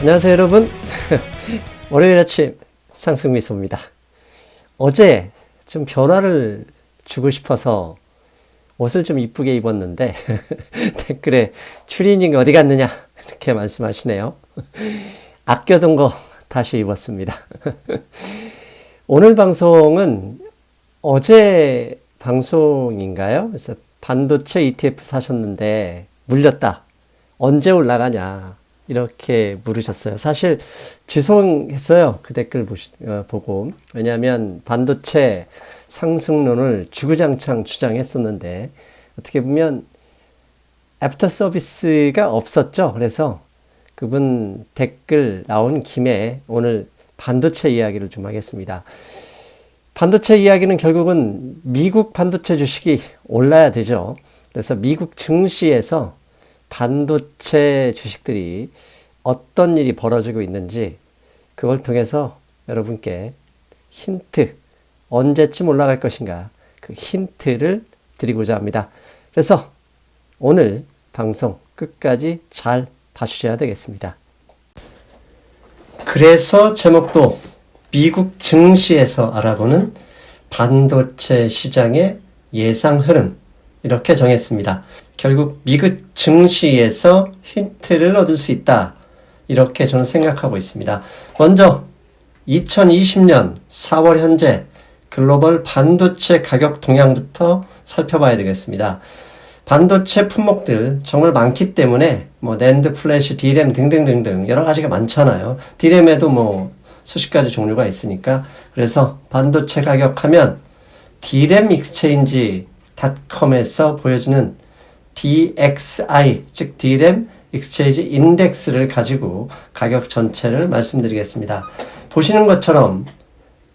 안녕하세요 여러분. 월요일 아침 상승미소입니다. 어제 좀 변화를 주고 싶어서 옷을 좀 이쁘게 입었는데 댓글에 추리닝 어디 갔느냐 이렇게 말씀하시네요. 아껴둔 거 다시 입었습니다. 오늘 방송은 어제 방송인가요? 그래서 반도체 ETF 사셨는데 물렸다. 언제 올라가냐 이렇게 물으셨어요. 사실 죄송했어요. 그 댓글 보고. 왜냐하면 반도체 상승론을 주구장창 주장했었는데 어떻게 보면 애프터 서비스가 없었죠. 그래서 그분 댓글 나온 김에 오늘 반도체 이야기를 좀 하겠습니다. 반도체 이야기는 결국은 미국 반도체 주식이 올라야 되죠. 그래서 미국 증시에서 반도체 주식들이 어떤 일이 벌어지고 있는지 그걸 통해서 여러분께 힌트, 언제쯤 올라갈 것인가 그 힌트를 드리고자 합니다. 그래서 오늘 방송 끝까지 잘 봐주셔야 되겠습니다. 그래서 제목도 미국 증시에서 알아보는 반도체 시장의 예상 흐름 이렇게 정했습니다. 결국 미국 증시에서 힌트를 얻을 수 있다. 이렇게 저는 생각하고 있습니다. 먼저 2020년 4월 현재 글로벌 반도체 가격 동향부터 살펴봐야 되겠습니다. 반도체 품목들 정말 많기 때문에 낸드, 플래시, D램 등등등등 여러 가지가 많잖아요. D램에도 수십 가지 종류가 있으니까. 그래서 반도체 가격 하면 D램 익스체인지 닷컴에서 보여주는 DXI, 즉 D램 익스체인지 인덱스를 가지고 가격 전체를 말씀드리겠습니다. 보시는 것처럼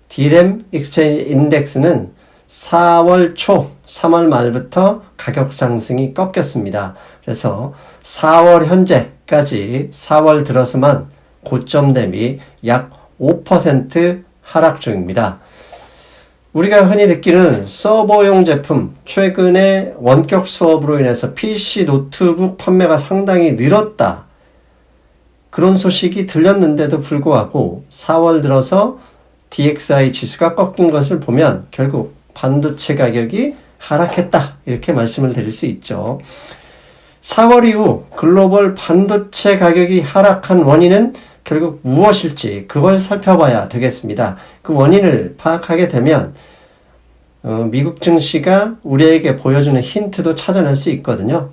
D램 익스체인지 인덱스는 4월 초, 3월 말부터 가격 상승이 꺾였습니다. 그래서 4월 현재까지 4월 들어서만 고점 대비 약 5% 하락 중입니다. 우리가 흔히 듣기는 서버용 제품, 최근에 원격 수업으로 인해서 PC, 노트북 판매가 상당히 늘었다. 그런 소식이 들렸는데도 불구하고 4월 들어서 DXI 지수가 꺾인 것을 보면 결국 반도체 가격이 하락했다. 이렇게 말씀을 드릴 수 있죠. 4월 이후 글로벌 반도체 가격이 하락한 원인은 결국 무엇일지 그걸 살펴봐야 되겠습니다. 그 원인을 파악하게 되면 미국 증시가 우리에게 보여주는 힌트도 찾아낼 수 있거든요.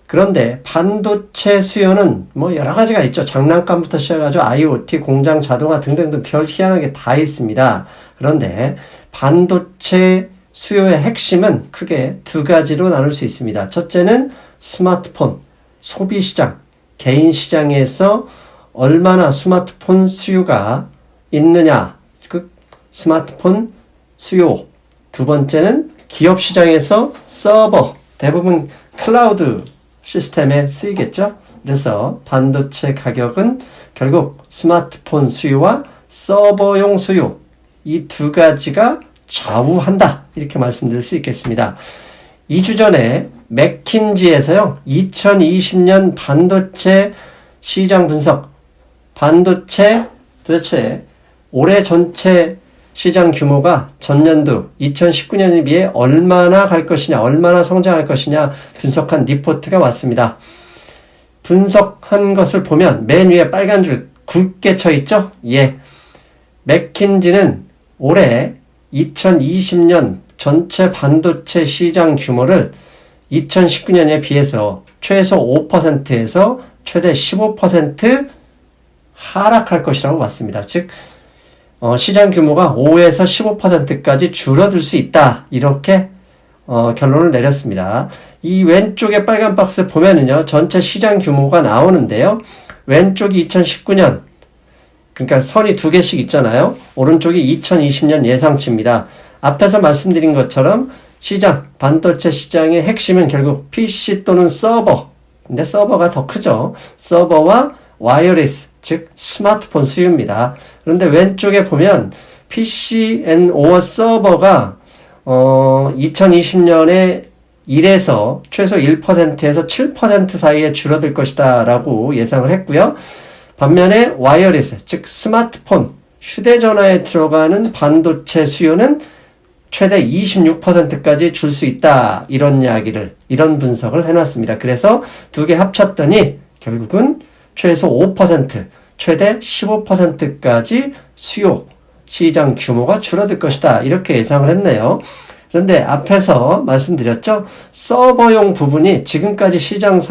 그런데 반도체 수요는 여러 가지가 있죠. 장난감부터 시작해서 IoT, 공장 자동화 등등등 별 희한하게 다 있습니다. 그런데 반도체 수요의 핵심은 크게 두 가지로 나눌 수 있습니다. 첫째는 스마트폰, 소비시장, 개인 시장에서 얼마나 스마트폰 수요가 있느냐, 그 스마트폰 수요. 두 번째는 기업 시장에서 서버, 대부분 클라우드 시스템에 쓰이겠죠. 그래서 반도체 가격은 결국 스마트폰 수요와 서버용 수요, 이 두 가지가 좌우한다. 이렇게 말씀드릴 수 있겠습니다. 2주 전에 맥킨지에서요, 2020년 반도체 시장 분석, 반도체 도대체 올해 전체 시장 규모가 전년도 2019년에 비해 얼마나 갈 것이냐, 얼마나 성장할 것이냐 분석한 리포트가 왔습니다. 분석한 것을 보면 맨 위에 빨간 줄 굵게 쳐 있죠? 예. 맥킨지는 올해 2020년 전체 반도체 시장 규모를 2019년에 비해서 최소 5%에서 최대 15% 하락할 것이라고 봤습니다. 즉 시장 규모가 5에서 15%까지 줄어들 수 있다. 이렇게 결론을 내렸습니다. 이 왼쪽에 빨간 박스 보면은요, 전체 시장 규모가 나오는데요. 왼쪽이 2019년, 그러니까 선이 두 개씩 있잖아요. 오른쪽이 2020년 예상치입니다. 앞에서 말씀드린 것처럼 시장, 반도체 시장의 핵심은 결국 PC 또는 서버. 근데 서버가 더 크죠. 서버와 와이어리스, 즉 스마트폰 수요입니다. 그런데 왼쪽에 보면 PC and/or 서버가 2020년에 1에서 최소 1%에서 7% 사이에 줄어들 것이다 라고 예상을 했고요. 반면에 와이어리스, 즉 스마트폰, 휴대전화에 들어가는 반도체 수요는 최대 26%까지 줄 수 있다. 이런 이야기를, 이런 분석을 해놨습니다. 그래서 두 개 합쳤더니 결국은 최소 5%, 최대 15%까지 수요, 시장 규모가 줄어들 것이다. 이렇게 예상을 했네요. 그런데 앞에서 말씀드렸죠. 서버용 부분이 지금까지 시장을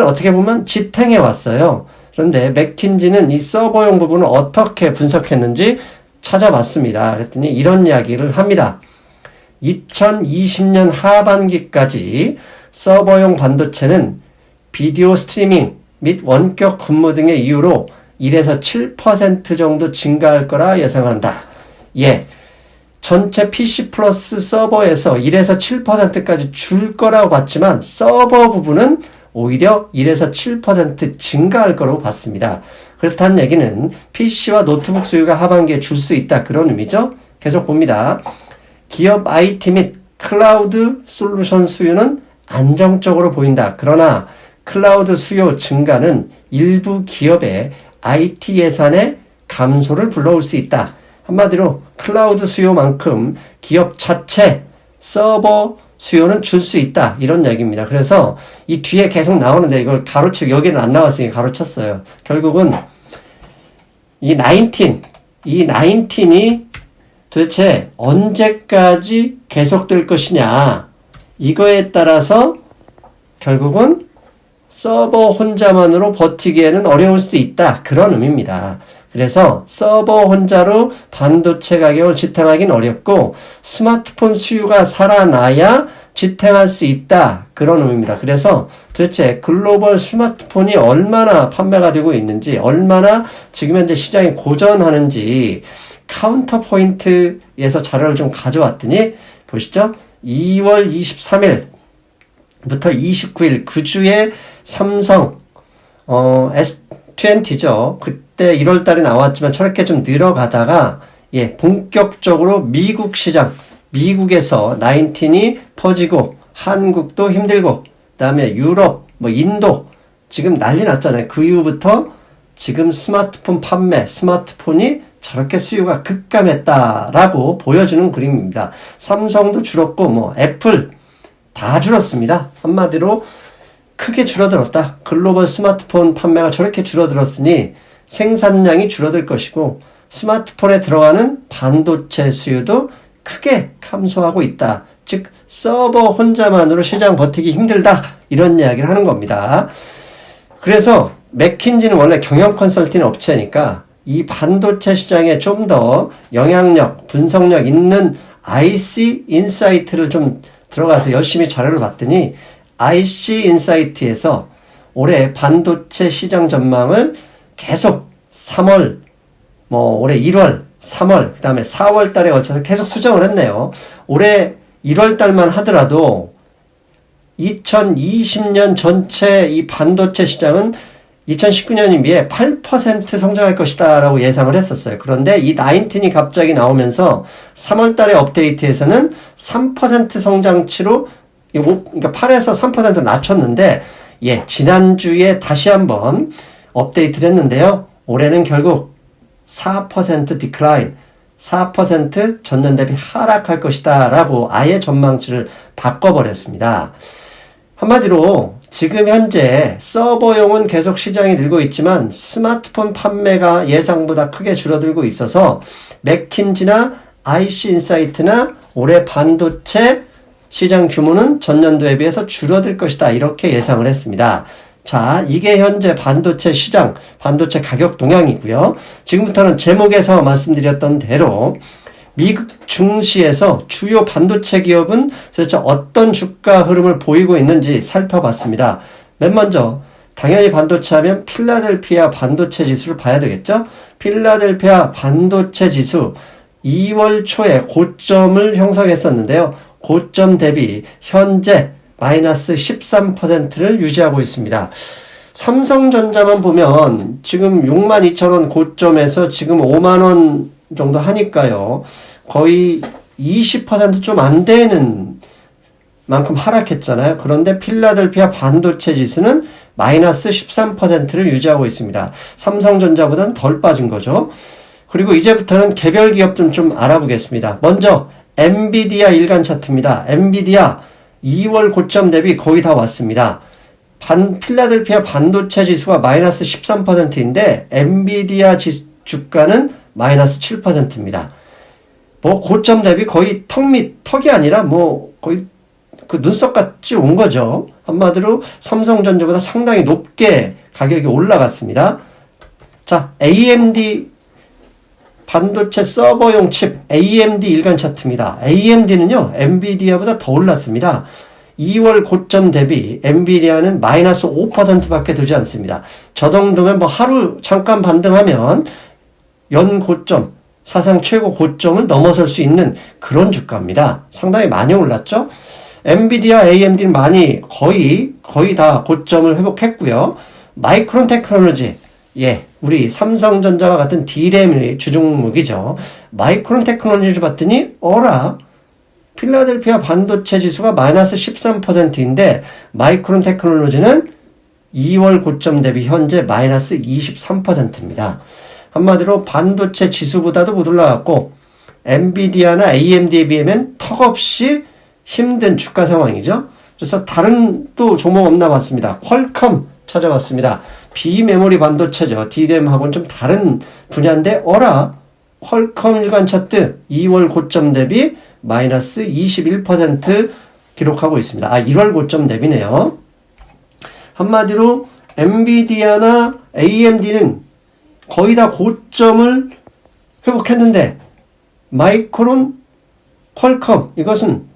어떻게 보면 지탱해 왔어요. 그런데 맥킨지는 이 서버용 부분을 어떻게 분석했는지 찾아봤습니다. 그랬더니 이런 이야기를 합니다. 2020년 하반기까지 서버용 반도체는 비디오 스트리밍 및 원격 근무 등의 이유로 1에서 7% 정도 증가할 거라 예상한다. 예. 전체 PC 플러스 서버에서 1에서 7%까지 줄 거라고 봤지만 서버 부분은 오히려 1에서 7% 증가할 거라고 봤습니다. 그렇다는 얘기는 PC와 노트북 수요가 하반기에 줄 수 있다. 그런 의미죠. 계속 봅니다. 기업 IT 및 클라우드 솔루션 수요는 안정적으로 보인다. 그러나 클라우드 수요 증가는 일부 기업의 IT 예산의 감소를 불러올 수 있다. 한마디로 클라우드 수요만큼 기업 자체 서버 수요는 줄 수 있다. 이런 얘기입니다. 그래서 이 뒤에 계속 나오는데 이걸 가로치고 여기는 안 나왔으니까 가로쳤어요. 결국은 이 19이 도대체 언제까지 계속될 것이냐. 이거에 따라서 결국은 서버 혼자만으로 버티기에는 어려울 수 있다. 그런 의미입니다. 그래서 서버 혼자로 반도체 가격을 지탱하기는 어렵고 스마트폰 수요가 살아나야 지탱할 수 있다. 그런 의미입니다. 그래서 도대체 글로벌 스마트폰이 얼마나 판매가 되고 있는지, 얼마나 지금 현재 시장이 고전하는지 카운터 포인트에서 자료를 좀 가져왔더니 보시죠. 2월 23일 부터 29일 그 주에 삼성 S20죠. 그때 1월 달에 나왔지만 저렇게 좀 늘어가다가 본격적으로 미국 시장, 미국에서 19이 퍼지고 한국도 힘들고 그다음에 유럽, 인도 지금 난리 났잖아요. 그 이후부터 지금 스마트폰 판매, 스마트폰이 저렇게 수요가 급감했다라고 보여주는 그림입니다. 삼성도 줄었고 애플 다 줄었습니다. 한마디로 크게 줄어들었다. 글로벌 스마트폰 판매가 저렇게 줄어들었으니 생산량이 줄어들 것이고 스마트폰에 들어가는 반도체 수요도 크게 감소하고 있다. 즉 서버 혼자만으로 시장 버티기 힘들다. 이런 이야기를 하는 겁니다. 그래서 맥킨지는 원래 경영 컨설팅 업체니까 이 반도체 시장에 좀 더 영향력, 분석력 있는 IC 인사이트를 좀 들어가서 열심히 자료를 봤더니 IC 인사이트에서 올해 반도체 시장 전망을 계속 3월, 올해 1월, 3월, 그 다음에 4월 달에 걸쳐서 계속 수정을 했네요. 올해 1월 달만 하더라도 2020년 전체 이 반도체 시장은 2019년에 비해 8% 성장할 것이다 라고 예상을 했었어요. 그런데 이 19이 갑자기 나오면서 3월 달의 업데이트에서는 3% 성장치로 그러니까 8에서 3% 낮췄는데 지난주에 다시 한번 업데이트를 했는데요. 올해는 결국 4% 디클라인, 4% 전년 대비 하락할 것이다 라고 아예 전망치를 바꿔버렸습니다. 한마디로 지금 현재 서버용은 계속 시장이 늘고 있지만 스마트폰 판매가 예상보다 크게 줄어들고 있어서 맥킨지나 IC 인사이트나 올해 반도체 시장 규모는 전년도에 비해서 줄어들 것이다. 이렇게 예상을 했습니다. 자, 이게 현재 반도체 시장, 반도체 가격 동향이고요. 지금부터는 제목에서 말씀드렸던 대로 미국 증시에서 주요 반도체 기업은 도대체 어떤 주가 흐름을 보이고 있는지 살펴봤습니다. 맨 먼저 당연히 반도체 하면 필라델피아 반도체 지수를 봐야 되겠죠? 필라델피아 반도체 지수 2월 초에 고점을 형성했었는데요. 고점 대비 현재 마이너스 13%를 유지하고 있습니다. 삼성전자만 보면 지금 62,000원 고점에서 지금 5만원 정도 하니까요. 거의 20% 좀 안 되는 만큼 하락했잖아요. 그런데 필라델피아 반도체 지수는 마이너스 13%를 유지하고 있습니다. 삼성전자보다는 덜 빠진 거죠. 그리고 이제부터는 개별 기업 좀 알아보겠습니다. 먼저 엔비디아 일간 차트입니다. 엔비디아 2월 고점 대비 거의 다 왔습니다. 필라델피아 반도체 지수가 마이너스 13%인데 엔비디아 주가는 마이너스 7%입니다. 뭐 고점 대비 거의 턱이 아니라 뭐 거의 그 눈썹 같이 온 거죠. 한마디로 삼성전자보다 상당히 높게 가격이 올라갔습니다. 자, AMD 반도체 서버용 칩 AMD 일간 차트입니다. AMD는요, 엔비디아보다 더 올랐습니다. 2월 고점 대비 엔비디아는 마이너스 5%밖에 되지 않습니다. 저 정도면 뭐 하루 잠깐 반등하면 연 고점, 사상 최고 고점을 넘어설 수 있는 그런 주가입니다. 상당히 많이 올랐죠? 엔비디아, AMD는 거의 다 고점을 회복했고요. 마이크론 테크놀로지, 우리 삼성전자와 같은 D램의 주종목이죠. 마이크론 테크놀로지를 봤더니, 필라델피아 반도체 지수가 마이너스 13%인데, 마이크론 테크놀로지는 2월 고점 대비 현재 마이너스 23%입니다. 한마디로 반도체 지수보다도 못 올라갔고, 엔비디아나 AMD에 비하면 턱없이 힘든 주가 상황이죠. 그래서 다른 또 종목 없나 봤습니다. 퀄컴 찾아봤습니다. 비메모리 반도체죠. D램하고는 좀 다른 분야인데 퀄컴 일간 차트 2월 고점 대비 마이너스 21% 기록하고 있습니다. 1월 고점 대비네요. 한마디로 엔비디아나 AMD는 거의 다 고점을 회복했는데 마이크론, 퀄컴 이것은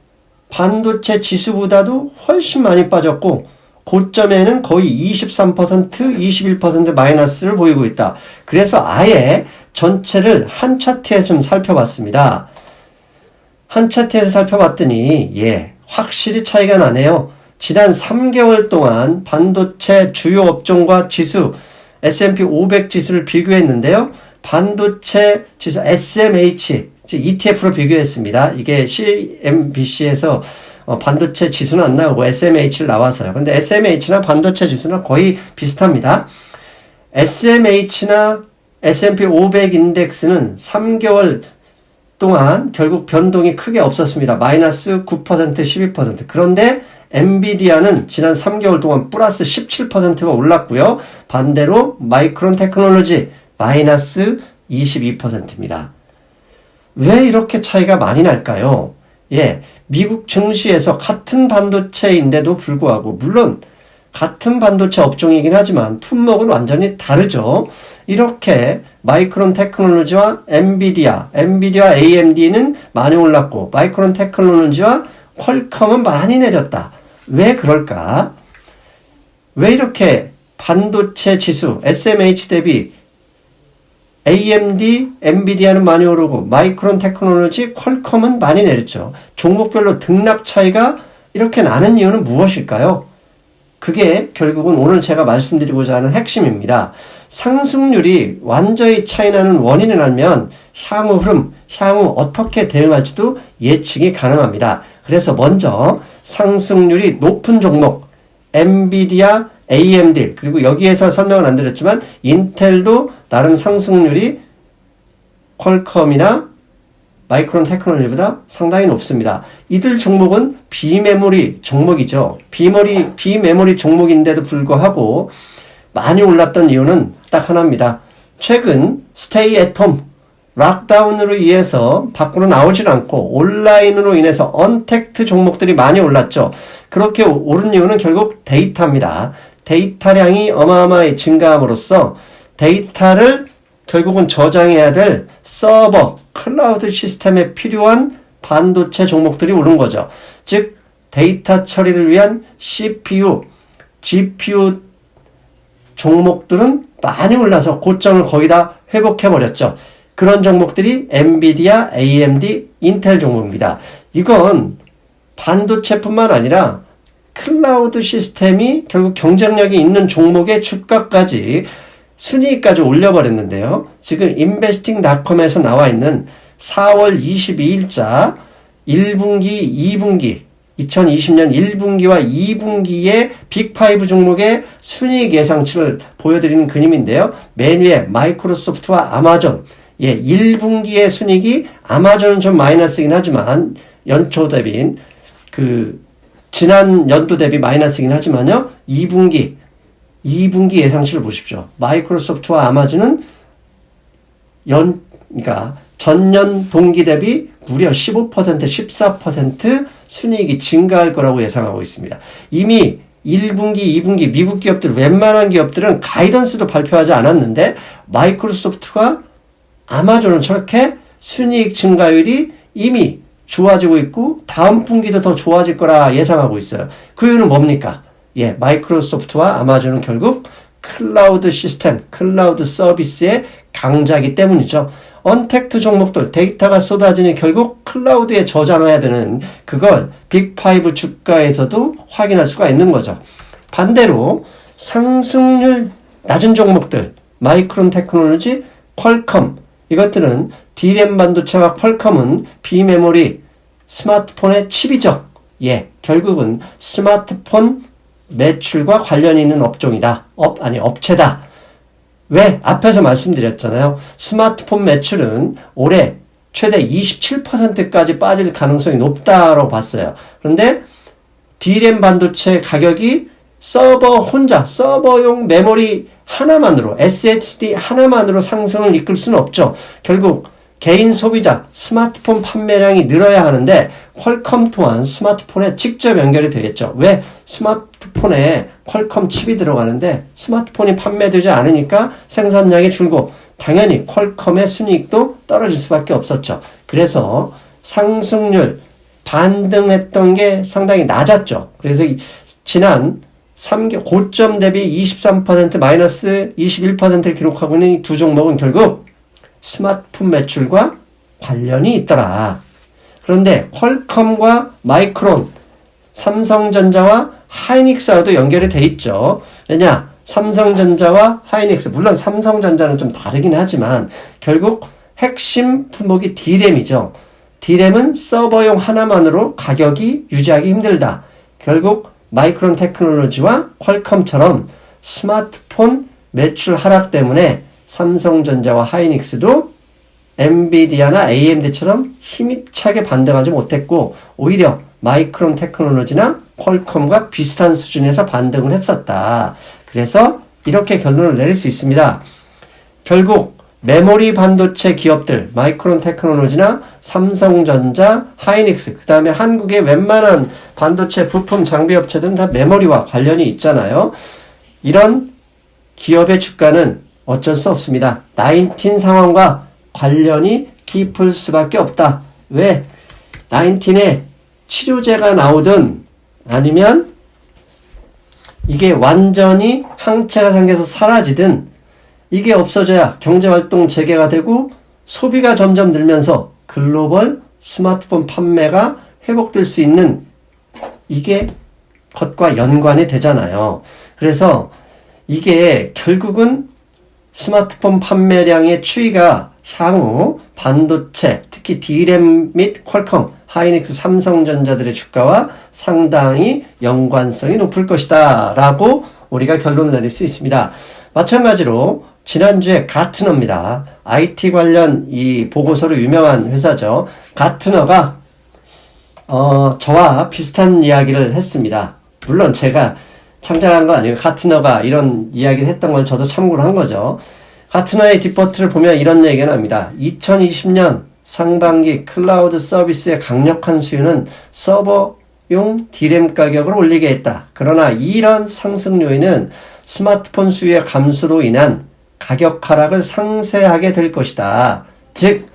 반도체 지수보다도 훨씬 많이 빠졌고 고점에는 거의 23%, 21% 마이너스를 보이고 있다. 그래서 아예 전체를 한 차트에 좀 살펴봤습니다. 한 차트에서 살펴봤더니 확실히 차이가 나네요. 지난 3개월 동안 반도체 주요 업종과 지수 S&P 500 지수를 비교했는데요. 반도체 지수 SMH ETF로 비교했습니다. 이게 CNBC에서 반도체 지수는 안 나오고 SMH를 나와서요. 근데 SMH나 반도체 지수는 거의 비슷합니다. SMH나 S&P 500 인덱스는 3개월 동안 결국 변동이 크게 없었습니다. 마이너스 9%, 12%. 그런데 엔비디아는 지난 3개월 동안 플러스 17%가 올랐고요. 반대로 마이크론 테크놀로지 마이너스 22%입니다. 왜 이렇게 차이가 많이 날까요? 미국 증시에서 같은 반도체인데도 불구하고 물론 같은 반도체 업종이긴 하지만 품목은 완전히 다르죠. 이렇게 마이크론 테크놀로지와 엔비디아 AMD는 많이 올랐고 마이크론 테크놀로지와 퀄컴은 많이 내렸다. 왜 그럴까? 왜 이렇게 반도체 지수 SMH 대비 AMD, 엔비디아는 많이 오르고 마이크론 테크놀로지, 퀄컴은 많이 내렸죠. 종목별로 등락 차이가 이렇게 나는 이유는 무엇일까요? 그게 결국은 오늘 제가 말씀드리고자 하는 핵심입니다. 상승률이 완전히 차이나는 원인을 알면 향후 어떻게 대응할지도 예측이 가능합니다. 그래서 먼저 상승률이 높은 종목, 엔비디아, AMD 그리고 여기에서 설명은 안 드렸지만 인텔도 나름 상승률이 퀄컴이나 마이크론 테크놀로지보다 상당히 높습니다. 이들 종목은 비메모리 종목이죠. 비메모리 종목인데도 불구하고 많이 올랐던 이유는 딱 하나입니다. 최근 스테이 앳홈 락다운으로 인해서 밖으로 나오질 않고 온라인으로 인해서 언택트 종목들이 많이 올랐죠. 그렇게 오른 이유는 결국 데이터입니다. 데이터량이 어마어마하게 증가함으로써 데이터를 결국은 저장해야 될 서버, 클라우드 시스템에 필요한 반도체 종목들이 오른 거죠. 즉 데이터 처리를 위한 CPU, GPU 종목들은 많이 올라서 고점을 거의 다 회복해버렸죠. 그런 종목들이 엔비디아, AMD, 인텔 종목입니다. 이건 반도체뿐만 아니라 클라우드 시스템이 결국 경쟁력이 있는 종목의 주가까지 순위까지 올려버렸는데요. 지금 investing.com에서 나와 있는 4월 22일자 1분기, 2분기 2020년 1분기와 2분기의 빅5 종목의 순이익 예상치를 보여드리는 그림인데요. 맨 위에 마이크로소프트와 아마존. 1분기의 순이익이 아마존은 좀 마이너스이긴 하지만 연초 대비인 지난 연도 대비 마이너스이긴 하지만요. 2분기 예상치를 보십시오. 마이크로소프트와 아마존은 그러니까 전년 동기 대비 무려 15%, 14% 순이익이 증가할 거라고 예상하고 있습니다. 이미 1분기, 2분기 미국 기업들 웬만한 기업들은 가이던스도 발표하지 않았는데 마이크로소프트와 아마존은 저렇게 순이익 증가율이 이미 좋아지고 있고 다음 분기도 더 좋아질 거라 예상하고 있어요. 그 이유는 뭡니까? 마이크로소프트와 아마존은 결국 클라우드 시스템, 클라우드 서비스의 강자이기 때문이죠. 언택트 종목들, 데이터가 쏟아지니 결국 클라우드에 저장해야 되는 그걸 빅5 주가에서도 확인할 수가 있는 거죠. 반대로 상승률 낮은 종목들, 마이크론 테크놀로지, 퀄컴, 이것들은 D램 반도체와 퀄컴은 비메모리, 스마트폰의 칩이죠. 결국은 스마트폰 매출과 관련이 있는 업종이다. 업체다. 왜? 앞에서 말씀드렸잖아요. 스마트폰 매출은 올해 최대 27%까지 빠질 가능성이 높다고 봤어요. 그런데 D램 반도체 가격이 서버용 메모리 하나만으로, SSD 하나만으로 상승을 이끌 수는 없죠. 결국 개인 소비자, 스마트폰 판매량이 늘어야 하는데 퀄컴 또한 스마트폰에 직접 연결이 되겠죠. 왜? 스마트폰에 퀄컴 칩이 들어가는데 스마트폰이 판매되지 않으니까 생산량이 줄고 당연히 퀄컴의 순이익도 떨어질 수밖에 없었죠. 그래서 상승률 반등했던 게 상당히 낮았죠. 그래서 지난 3개월 고점 대비 23% 마이너스 21%를 기록하고 있는 이 두 종목은 결국 스마트폰 매출과 관련이 있더라. 그런데 퀄컴과 마이크론, 삼성전자와 하이닉스와도 연결이 돼 있죠. 왜냐? 삼성전자와 하이닉스, 물론 삼성전자는 좀 다르긴 하지만 결국 핵심 품목이 D램이죠. D램은 서버용 하나만으로 가격이 유지하기 힘들다. 결국 마이크론 테크놀로지와 퀄컴처럼 스마트폰 매출 하락 때문에 삼성전자와 하이닉스도 엔비디아나 AMD처럼 힘차게 반등하지 못했고 오히려 마이크론 테크놀로지나 퀄컴과 비슷한 수준에서 반등을 했었다. 그래서 이렇게 결론을 내릴 수 있습니다. 결국 메모리 반도체 기업들 마이크론 테크놀로지나 삼성전자, 하이닉스 그 다음에 한국의 웬만한 반도체 부품 장비 업체들은 다 메모리와 관련이 있잖아요. 이런 기업의 주가는 어쩔 수 없습니다. 19 상황과 관련이 깊을 수밖에 없다. 왜? 19에 치료제가 나오든 아니면 이게 완전히 항체가 생겨서 사라지든 이게 없어져야 경제활동 재개가 되고 소비가 점점 늘면서 글로벌 스마트폰 판매가 회복될 수 있는 이게 것과 연관이 되잖아요. 그래서 이게 결국은 스마트폰 판매량의 추이가 향후 반도체, 특히 D램 및 퀄컴, 하이닉스, 삼성전자들의 주가와 상당히 연관성이 높을 것이다 라고 우리가 결론을 내릴 수 있습니다. 마찬가지로 지난주에 가트너입니다. IT 관련 이 보고서로 유명한 회사죠. 가트너가 저와 비슷한 이야기를 했습니다. 물론 제가 창작한 거 아니고 가트너가 이런 이야기를 했던 걸 저도 참고를 한 거죠. 가트너의 디포트를 보면 이런 얘기가 납니다. 2020년 상반기 클라우드 서비스의 강력한 수요는 서버용 D램 가격을 올리게 했다. 그러나 이런 상승 요인은 스마트폰 수요의 감소로 인한 가격 하락을 상쇄하게 될 것이다. 즉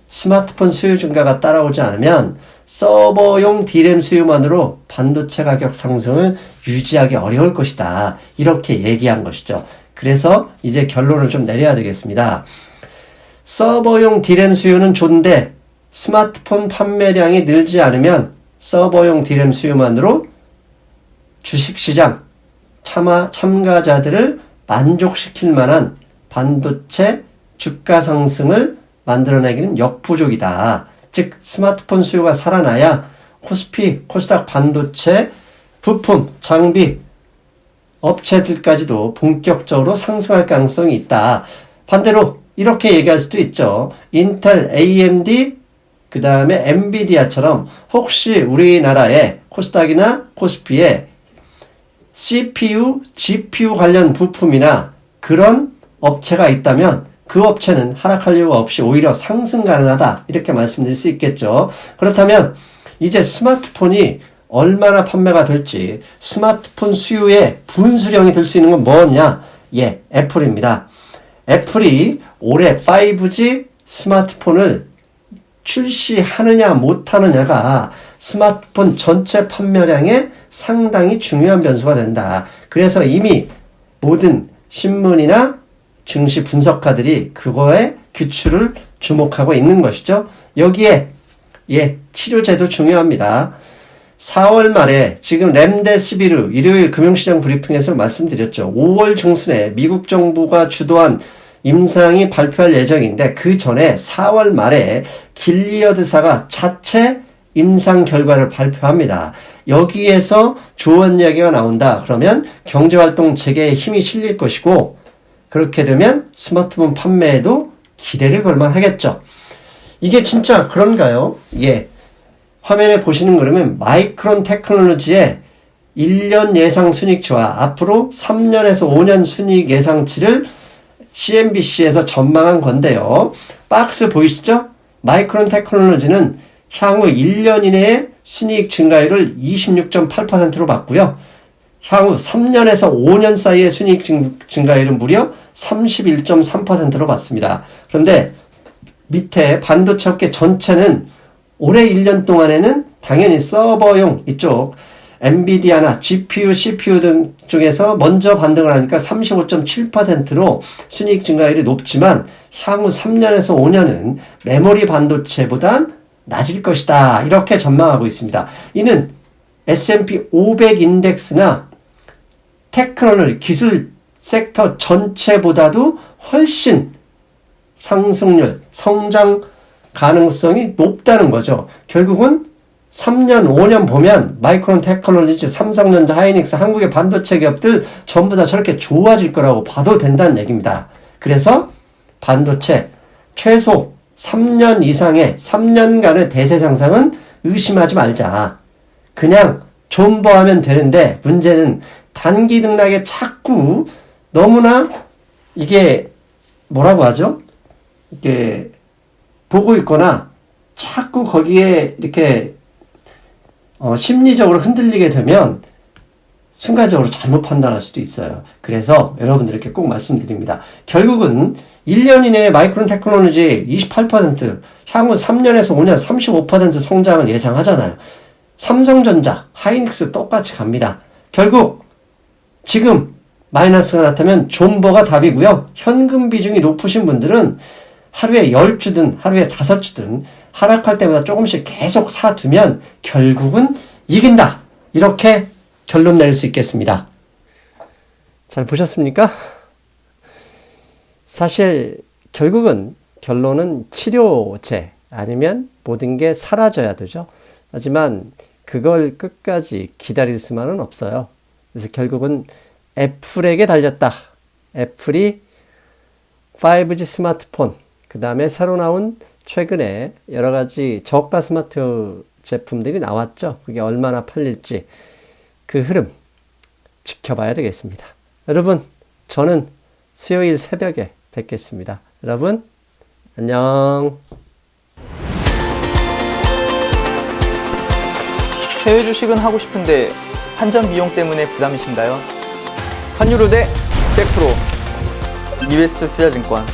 스마트폰 수요 증가가 따라오지 않으면 서버용 D램 수요만으로 반도체 가격 상승을 유지하기 어려울 것이다. 이렇게 얘기한 것이죠. 그래서 이제 결론을 좀 내려야 되겠습니다. 서버용 D램 수요는 좋은데 스마트폰 판매량이 늘지 않으면 서버용 D램 수요만으로 주식시장 참가자들을 만족시킬 만한 반도체 주가 상승을 만들어내기는 역부족이다. 즉 스마트폰 수요가 살아나야 코스피, 코스닥 반도체, 부품, 장비, 업체들까지도 본격적으로 상승할 가능성이 있다. 반대로 이렇게 얘기할 수도 있죠. 인텔, AMD, 그 다음에 엔비디아처럼 혹시 우리나라의 코스닥이나 코스피에 CPU, GPU 관련 부품이나 그런 업체가 있다면 그 업체는 하락할 이유가 없이 오히려 상승 가능하다. 이렇게 말씀드릴 수 있겠죠. 그렇다면 이제 스마트폰이 얼마나 판매가 될지, 스마트폰 수요의 분수령이 될 수 있는 건 뭐냐? 예, 애플입니다. 애플이 올해 5G 스마트폰을 출시하느냐 못하느냐가 스마트폰 전체 판매량에 상당히 중요한 변수가 된다. 그래서 이미 모든 신문이나 증시 분석가들이 그거에 규출을 주목하고 있는 것이죠. 여기에 치료제도 중요합니다. 4월 말에 지금 렘데시비르 일요일 금융시장 브리핑에서 말씀드렸죠. 5월 중순에 미국 정부가 주도한 임상이 발표할 예정인데 그 전에 4월 말에 길리어드사가 자체 임상 결과를 발표합니다. 여기에서 좋은 이야기가 나온다. 그러면 경제활동 재개에 힘이 실릴 것이고 그렇게 되면 스마트폰 판매에도 기대를 걸만 하겠죠. 이게 진짜 그런가요? 예. 화면에 보시는 그러면 마이크론 테크놀로지의 1년 예상 순이익치와 앞으로 3년에서 5년 순이익 예상치를 CNBC에서 전망한 건데요. 박스 보이시죠? 마이크론 테크놀로지는 향후 1년 이내에 순이익 증가율을 26.8%로 봤고요. 향후 3년에서 5년 사이의 순이익 증가율은 무려 31.3%로 봤습니다. 그런데 밑에 반도체 업계 전체는 올해 1년 동안에는 당연히 서버용 이쪽 엔비디아나 GPU, CPU 등 쪽에서 먼저 반등을 하니까 35.7%로 순이익 증가율이 높지만 향후 3년에서 5년은 메모리 반도체보단 낮을 것이다. 이렇게 전망하고 있습니다. 이는 S&P 500 인덱스나 테크놀로지 기술 섹터 전체보다도 훨씬 상승률, 성장 가능성이 높다는 거죠. 결국은 3년, 5년 보면 마이크론 테크놀로지, 삼성전자, 하이닉스, 한국의 반도체 기업들 전부 다 저렇게 좋아질 거라고 봐도 된다는 얘기입니다. 그래서 반도체 최소 3년 이상의 3년간의 대세 상승은 의심하지 말자. 그냥 존버하면 되는데 문제는 단기 등락에 자꾸 너무나 이게 뭐라고 하죠? 이게 보고 있거나 자꾸 거기에 이렇게 심리적으로 흔들리게 되면 순간적으로 잘못 판단할 수도 있어요. 그래서 여러분들께 꼭 말씀드립니다. 결국은 1년 이내에 마이크론 테크놀로지 28%, 향후 3년에서 5년 35% 성장을 예상하잖아요. 삼성전자, 하이닉스 똑같이 갑니다. 결국 지금 마이너스가 나타나면 존버가 답이고요. 현금 비중이 높으신 분들은 하루에 10주든 하루에 5주든 하락할 때마다 조금씩 계속 사두면 결국은 이긴다. 이렇게 결론 낼 수 있겠습니다. 잘 보셨습니까? 사실 결국은 결론은 치료제 아니면 모든 게 사라져야 되죠. 하지만 그걸 끝까지 기다릴 수만은 없어요. 그래서 결국은 애플에게 달렸다. 애플이 5G 스마트폰, 그 다음에 새로 나온 최근에 여러 가지 저가 스마트 제품들이 나왔죠. 그게 얼마나 팔릴지 그 흐름 지켜봐야 되겠습니다. 여러분, 저는 수요일 새벽에 뵙겠습니다. 여러분, 안녕. 해외 주식은 하고 싶은데 환전 비용 때문에 부담이신가요? 환율 우대 100% 이베스트 투자증권